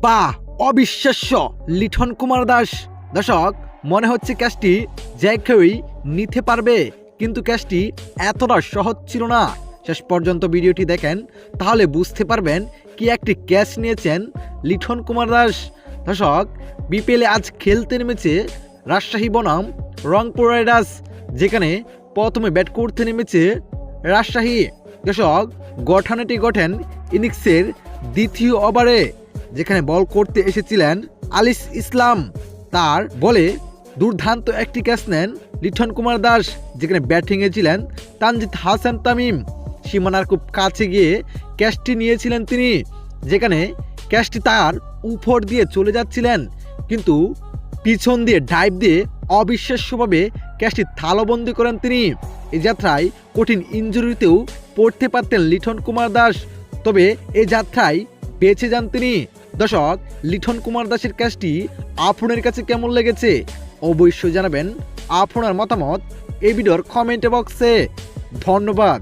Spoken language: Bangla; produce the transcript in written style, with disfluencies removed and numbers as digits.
বাহ, অবিশ্বাস্য লিটন কুমার দাস। দর্শক, মনে হচ্ছে ক্যাচটি যে কেউই নিতে পারবে, কিন্তু ক্যাচটি এতটা সহজ ছিল না। শেষ পর্যন্ত ভিডিওটি দেখেন, তাহলে বুঝতে পারবেন কি একটি ক্যাচ নিয়েছেন লিটন কুমার দাস। দর্শক, বিপিএলে আজ খেলতে নেমেছে রাজশাহী বনাম রংপুর রাইডার্স, যেখানে প্রথমে ব্যাট করতে নেমেছে রাজশাহী। দর্শক, গঠন ইনিংসের দ্বিতীয় ওভারে যেখানে বল করতে এসেছিলেন আলিস ইসলাম, তার বলে দুর্দান্ত একটি ক্যাচ নেন লিটন কুমার দাস, যেখানে ব্যাটিংয়ে ছিলেন তানজিদ হাসান তামিম। সীমানার খুব কাছে গিয়ে ক্যাচটি নিয়েছিলেন তিনি, যেখানে ক্যাচটি তার উপর দিয়ে চলে যাচ্ছিলেন, কিন্তু পিছন দিয়ে ডাইভ দিয়ে অবিশ্বাস্যভাবে ক্যাচটি থালবন্দি করেন তিনি। এই যাত্রায় কঠিন ইনজুরিতেও পড়তে পারতেন লিটন কুমার দাস, তবে এই যাত্রায় বেঁচে যান তিনি। দর্শক, লিটন কুমার দাসের ক্যাচটি আপনার কাছে কেমন লেগেছে অবশ্যই জানাবেন আপনার মতামত এই ভিডিওর কমেন্ট বক্সে। ধন্যবাদ।